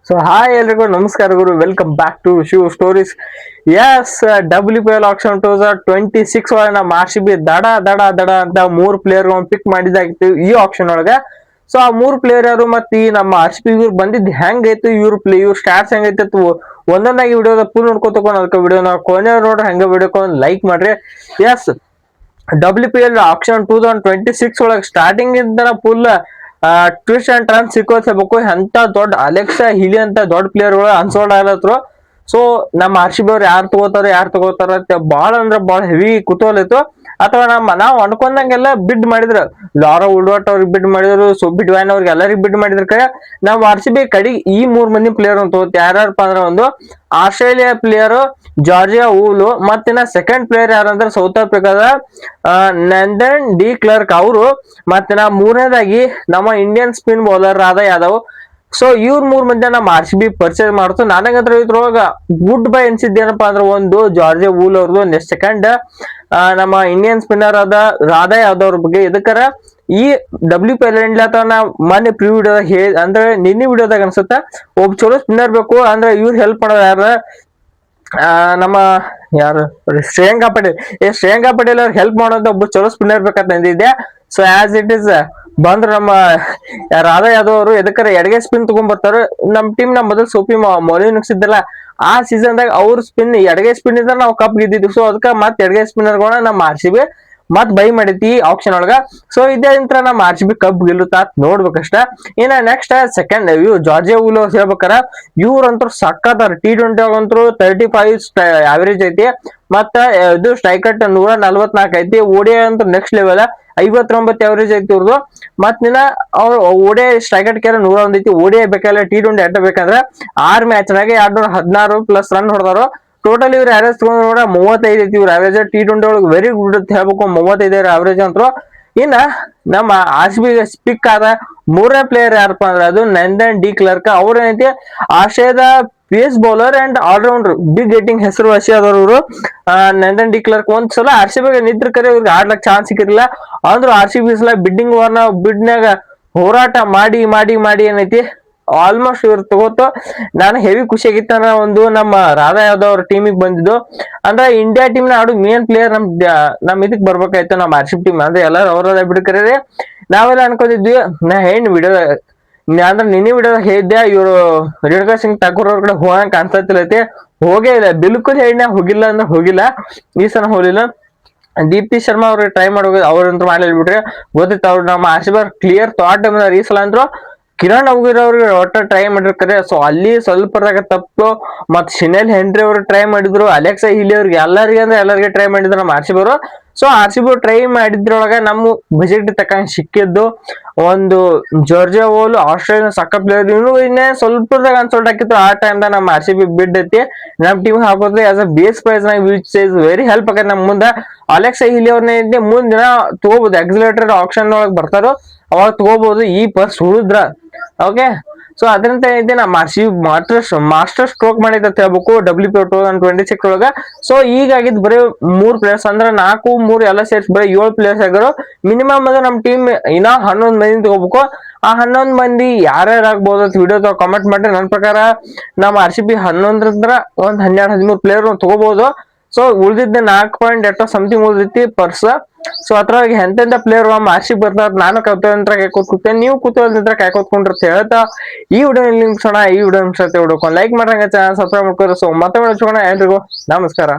So hi ಎಲ್ರಿಗೂ ನಮಸ್ಕಾರ ಗುರು, welcome back to Shiv stories. Yes, WPL auction 2026 ಒಳಗೆ ನಮ್ಮ RCB ದಡ ದಡ ದಡ ಅಂತ 3 ಪ್ಲೇಯರ್ ಪಿಕ್ ಮಾಡಿದಾಗಿತ್ತು ಈ ಆಕ್ಷನ್ ಒಳಗೆ. ಸೊ ಆ 3 ಪ್ಲೇಯರ್ ಯಾರು ಮತ್ತೆ ಈ ನಮ್ಮ RCB ಇವ್ರು ಬಂದಿದ್ದು ಹೆಂಗೈತು, ಇವ್ರ ಸ್ಟಾಟ್ಸ್ ಹೆಂಗೈತೆ ಒಂದೊಂದಾಗಿ ವಿಡಿಯೋದ ಫುಲ್ ನೋಡ್ಕೊತಕೊಂಡು ಅದಕ್ಕೆ ವಿಡಿಯೋನ ಕೊನೆ ನೋಡ್ರಿ, ಹಂಗೆ ವಿಡಿಯೋಕ್ಕೆ ಒಂದು ಲೈಕ್ ಮಾಡ್ರಿ. ಎಸ್, WPL ಆಕ್ಷನ್ 2026 ಒಳಗೆ ಸ್ಟಾರ್ಟಿಂಗ್ ಇಂದ ಫುಲ್ ಟ್ವಿಸ್ಟ್ ಅಂಡ್ ಟರ್ನ್ ಸಿಕ್ಕೋಬೇಕು. ಅಂತ ದೊಡ್ಡ ಅಲೆಕ್ಸಾ ಹಿಲಿ ಅಂತ ದೊಡ್ಡ ಪ್ಲೇಯರ್ ಗಳು ಅನ್ಸೋಲ್ಡ್ ಆಗ್ಲತ್ರು. ಸೊ ನಮ್ಮ RCB ಅವ್ರು ಯಾರು ತಗೋತಾರ ಅಂತ ಬಾಳ ಅಂದ್ರೆ ಬಾಳ ಹೆವಿ ಕುತೂಹಲ ಇತ್ತು. ಅಥವಾ ನಾವು ಅನ್ಕೊಂಡಂಗೆಲ್ಲ ಬಿಡ್ ಮಾಡಿದ್ರು. ಲಾರಾ ಉಲ್ವಾಟ್ ಅವ್ರಿಗೆ ಬಿಡ್ ಮಾಡಿದ್ರು, ಸುಬಿಟ್ ವ್ಯಾನ್ ಅವ್ರಿಗೆ ಎಲ್ಲರಿಗೂ ಬಿಡ್ ಮಾಡಿದ್ರ ಕಡೆ ನಾವು RCB ಕಡೆಗೆ ಈ 3 ಮಂದಿ ಪ್ಲೇಯರ್ ಅಂತ ಯಾರ್ಯಾರಪ್ಪ ಅಂದ್ರೆ ಒಂದು ಆಸ್ಟ್ರೇಲಿಯಾ ಪ್ಲೇಯರ್ ಜಾರ್ಜಿಯಾ ಊಲು, ಮತ್ತಿನ ಸೆಕೆಂಡ್ ಪ್ಲೇಯರ್ ಯಾರಂದ್ರೆ ಸೌತ್ ಆಫ್ರಿಕಾದ ನಂದನ್ ಡಿ ಕ್ಲರ್ಕ್ ಅವರು, ಮತ್ತಿನ ಮೂರನೇದಾಗಿ ನಮ್ಮ Indian spin bowler Radha Yadav. So ಇವ್ರ 3 ಮಂದಿ ನಮ್ಮ RCB ಪರ್ಚೇಸ್ ಮಾಡ್ತು. ನನಗಂತ್ರ ಇದ್ರೊಳಗ ಗುಡ್ ಬೈ ಅನ್ಸಿದ್ದೇನಪ್ಪಾ ಅಂದ್ರೆ ಒಂದು ಜಾರ್ಜಿಯಾ ಊಲ್ ಅವ್ರದ್ದು, ನೆಕ್ಸ್ಟ್ ಸೆಕೆಂಡ್ ನಮ್ಮ ಇಂಡಿಯನ್ ಸ್ಪಿನ್ನರ್ ಆದ ರಾಧಾ ಯಾದವ್ ಅವ್ರ ಬಗ್ಗೆ. ಇದಕ್ಕರ ಈ WPL ಮೊನ್ನೆ ಪ್ರೀ ವಿಡಿಯೋದಾಗ ಅಂದ್ರೆ ನಿನ್ನೆ ವಿಡಿಯೋದಾಗ ಅನ್ಸುತ್ತೆ ಒಬ್ಬ ಚಲೋ ಸ್ಪಿನ್ನರ್ ಬೇಕು ಅಂದ್ರೆ ಇವ್ರು ಹೆಲ್ಪ್ ಮಾಡೋದು ಯಾರ, ನಮ್ಮ ಯಾರು ಶ್ರೇಯಾಂಕಾ ಪಟೇಲ್ ಅವ್ರಿಗೆ ಹೆಲ್ಪ್ ಮಾಡೋಂತ ಒಬ್ಬ ಚಲೋ ಸ್ಪಿನ್ನರ್ ಬೇಕಂತ ಅಂದಿದ್ದೆ. ಸೊ ಆಸ್ ಇಟ್ ಇಸ್ ಬಂದ್ರು ನಮ್ಮ ರಾಧಾ ಯಾದವ್ ಅವರು. ಎದಕ್ಕರ ಎಡಗೆ ಸ್ಪಿನ್ ತಗೊಂಡ್ ಬರ್ತಾರೆ. ನಮ್ ಟೀಮ್ ನ ಮೊದಲು ಸೋಫಿ ಮೌಲಿನ್ ನುಗ್ಸಿದ್ದಲ್ಲ ಆ ಸೀಸನ್ ದಾಗ ಅವ್ರ ಸ್ಪಿನ್ ಎಡಗೆ ಸ್ಪಿನ್ ಇದ್ರೆ ನಾವು ಕಪ್ ಗೆದ್ದಿದ್ವಿ. ಸೊ ಅದಕ್ಕೆ ಮತ್ತೆ ಎಡಗೆ ಸ್ಪಿನ್ನರ್ ನಮ್ಮ RCB ಮತ್ ಬೈ ಮಾಡೈತಿ ಆಕ್ಷನ್ ಒಳಗ. ಸೊ ಇದೇ ನಂತರ ನಮ್ಮ RCB ಕಪ್ ಗೆಲ್ಲುತ್ತಾ ನೋಡ್ಬೇಕಷ್ಟ. ಇನ್ನ ನೆಕ್ಸ್ಟ್ ಸೆಕೆಂಡ್ ಇವ್ ಜಾರ್ಜಿಯಾ ಊಲ್ ಅವ್ರು ಹೇಳ್ಬೇಕಾರ, ಇವ್ರಂತೂ ಸಕ್ಕತ್ತಾರ. T20 ಆಗಂತೂ 35 ಆವರೇಜ್ ಐತಿ, ಮತ್ತ ಇದು ಸ್ಟ್ರೈಕ್ ರೇಟ್ 144 ಐತಿ. ODI ಅಂತೂ ನೆಕ್ಸ್ಟ್ ಲೆವೆಲ್ 59 ಅವರೇಜ್ ಐತಿ ಇವ್ರದ್ದು. ಮತ್ ಅವ್ರು ODI ಸ್ಟ್ರೈಕ್ ರೇಟ್ ಕೇರ 101 ಐತಿ. ODI ಬೇಕಲ್ಲ T20 ಅಡ್ಡ ಬೇಕಂದ್ರೆ 6 ಮ್ಯಾಚ್ ನಾಗೆ 216 ಪ್ಲಸ್ ರನ್ ಹೊಡೆದಾರು. ಟೋಟಲ್ ಇವ್ರ ಆವರೇಜ್ ತಗೊಂಡ್ ನೋಡ 35 ಐತಿ ಇವ್ರ ಆವರೇಜ್. T20 ಒಳಗೆ ವೆರಿ ಗುಡ್ ಅಂತ ಹೇಳ್ಬೇಕು, 35 ಆವರೇಜ್ ಅಂತರು. ಇನ್ನ ನಮ್ಮ RCB ಪಿಕ್ ಆದ 3ನೇ ಪ್ಲೇಯರ್ ಯಾರಪ್ಪ ಅಂದ್ರೆ ಅದು ನಂದನ್ ಡಿ ಕ್ಲರ್ಕ್. ಅವ್ರೇನೈತಿ ಆಸ್ಟ್ರೇಲಿಯಾದ pace bowler and all rounder, big rating ಹೆಸರುವಾಸಿ ಆದವರು. ನಂದನ್ ಡಿ ಕ್ಲರ್ಕ್ ಒಂದ್ಸಲ RCB ನಿಂತ್ರ ಕರೆ ಇವ್ರಿಗೆ ಆಡ್ಲಕ್ ಚಾನ್ಸ್ ಸಿಕ್ಕಿರಲಿಲ್ಲ. ಅಂದ್ರು RCB ಸಲ ಬಿಡ್ಡಿಂಗ್ ವಾರ್ನ ಬಿಡ್ನಾಗ ಹೋರಾಟ ಮಾಡಿ ಮಾಡಿ ಮಾಡಿ ಏನೈತಿ ಆಲ್ಮೋಸ್ಟ್ ಇವ್ರು ತಗೋತು. ನಾನು ಹೆವಿ ಖುಷಿ ಆಗಿತ್ತ ಒಂದು ನಮ್ಮ ರಾಧಾ ಯಾದವ್ ಅವ್ರ ಟೀಮಿಗೆ ಬಂದಿದ್ದು. ಅಂದ್ರೆ ಇಂಡಿಯಾ ಟೀಮ್ ನ ಆಡು ಮೇನ್ ಪ್ಲೇಯರ್ ನಮ್ ಇದಕ್ ಬರ್ಬೇಕಾಯ್ತು ನಮ್ಮ RCB ಟೀಮ್. ಅಂದ್ರೆ ಎಲ್ಲಾರು ಅವ್ರದ ಬಿಡ್ಕರೆ ನಾವೆಲ್ಲ ಅನ್ಕೊಂಡಿದ್ವಿ. ನಾ ಏನ್ ವಿಡಿಯೋ ಅಂದ್ರೆ ನಿನ್ನೆ ವಿಡಿಯೋದಾಗ ಹೇಳಿದ್ದೆ ಇವ್ರು ರೇಣುಕಾ ಸಿಂಗ್ ಠಾಕೂರ್ ಅವ್ರ ಕಡೆ ಹೋಗಂಗ್ ಕಾಣ್ಸತ್ತಿಲ್ಲೈತಿ. ಹೋಗೇ ಇಲ್ಲ, ಬಿಲ್ಕುಲ್ ಹೇಳಿನ ಹೋಗಿಲ್ಲ ಅಂದ್ರೆ ಹೋಗಿಲ್ಲ. ಈ ಸಲ ಹೋಗಿಲ್ಲ. ದೀಪ್ತಿ ಶರ್ಮಾ ಅವ್ರಿಗೆ ಟ್ರೈ ಮಾಡೋದು ಅವ್ರಂತೂ ಮಾಡಲಿ ಬಿಟ್ರೆ ಗೊತ್ತಿತ್ತು. ಅವ್ರು ನಮ್ಮ RCB ಕ್ಲಿಯರ್ ಥಾಟ್ ಈ ಸಲ ಅಂದ್ರು ಕಿರಣ್ ಅವಗಿರ್ ಅವ್ರಿಗೆ ಒಟ್ಟ ಟ್ರೈ ಮಾಡಿರ್ತಾರೆ. ಸೊ ಅಲ್ಲಿ ಸ್ವಲ್ಪದಾಗ ತಪ್ಪು. ಮತ್ ಶಿನೆಲ್ ಹೆನ್ರಿ ಅವ್ರಿಗೆ ಟ್ರೈ ಮಾಡಿದ್ರು, ಅಲೆಕ್ಸಾ ಹಿಲಿ ಅವ್ರಿಗೆ ಎಲ್ಲರಿಗೆ ಟ್ರೈ ಮಾಡಿದ್ರು ನಮ್ಮ RCB ಅವರು. ಸೊ RCB ಟ್ರೈ ಮಾಡಿದ್ರೊಳಗ ನಮ್ಮ ಬಜೆಟ್ ತಕ್ಕಂಗೆ ಸಿಕ್ಕಿದ್ದು ಒಂದು ಜಾರ್ಜಿಯಾ ಊಲ್ ಆಸ್ಟ್ರೇಲಿಯಾ ಸಕ್ಕ ಪ್ಲೇಯರ್. ಇನ್ನೇ ಸ್ವಲ್ಪದಾಗ ಅನ್ಸೋಲ್ಟ್ ಹಾಕಿತ್ತು. ಆ ಟೈಮ್ ದಾಗ ನಮ್ಮ RCB ಬಿಡ್ ಐತಿ ನಮ್ ಟೀಮ್ ಹಾಕೋದ್ರೆ ಆಸ್ ಅ ಬೇಸ್ ಪ್ರೈಸ್ ನಾಗ ವಿಚ್ ಇಸ್ ವೆರಿ ಹೆಲ್ಪ್ ಆಗತ್ತೆ. ನಮ್ ಮುಂದೆ ಅಲೆಕ್ಸಾ ಹಿಲಿ ಅವ್ರನ್ನ ಮುಂದಿನ ತಗೋಬಹುದು. ಎಕ್ಸಿಲೇಟರ್ ಆಪ್ಷನ್ ಒಳಗೆ ಬರ್ತಾರೋ ಅವಾಗ ತಗೋಬಹುದು. ಈ ಪರ್ಸ್ ಉಳಿದ್ರ ಓಕೆ. ಸೊ ಅದರಂತ ಐತಿ ನಮ್ಮ RCB ಮಾಸ್ಟರ್ ಸ್ಟ್ರೋಕ್ ಮಾಡಿದ ಅಂತ ಹೇಳ್ಬೇಕು WPL 2026 ಒಳಗ. ಸೊ ಈಗಾಗಿದ್ ಬರೀ 3 ಪ್ಲೇಯರ್ಸ್ ಅಂದ್ರೆ 4, 3 ಎಲ್ಲ ಸೇರ್ಸ್ ಬರೀ 7 ಪ್ಲೇಯರ್ಸ್ ಆಗಿರೋ. ಮಿನಿಮಮ್ ಅದು ನಮ್ ಟೀಮ್ ಇನ್ನ 11 ಮಂದಿ ತಗೋಬೇಕು. ಆ 11 ಮಂದಿ ಯಾರ್ಯಾರು ಆಗ್ಬೋದು ಅಂತ ವಿಡಿಯೋ ಕಾಮೆಂಟ್ ಮಾಡ್ರಿ. ನನ್ನ ಪ್ರಕಾರ ನಮ್ಮ RCB 11 ಒಂದ್ 12-13 ಪ್ಲೇಯರ್ ತಗೋಬಹುದು. ಸೊ ಉಳಿದಿದ್ದ 4.8 ಸಮಥಿಂಗ್ ಉಳಿದೈತಿ ಪರ್ಸ್. ಸೊ ಅದ್ರೊಳಗೆ ಎಂತೆಂತ ಪ್ಲೇಯರ್ RCB ಬರ್ತಾರ. ನಾನು ಕೂತಂತ್ರ ಕಾಯ್ಕೋತ್ಕೂತೇನೆ, ನೀವು ಕೂತಂತ್ರ ಕಾಯ್ಕೋತ್ಕೊಂಡ್ರ ಹೇಳ್ತಾ ಈ ವಿಡಿಯೋ ನಿಮ್ಸೋಣ. ಈ ವಿಡಿಯೋ ಲೈಕ್ ಮಾಡ್ರಂಗ ಚಾನಲ್ ಸಬ್ಸ್ಕ್ರೈಬ್ ಮಾಡ್ಕೋರಿ. ಸೊ ಮತ್ತೆ ಎಲ್ರಿಗೂ ನಮಸ್ಕಾರ.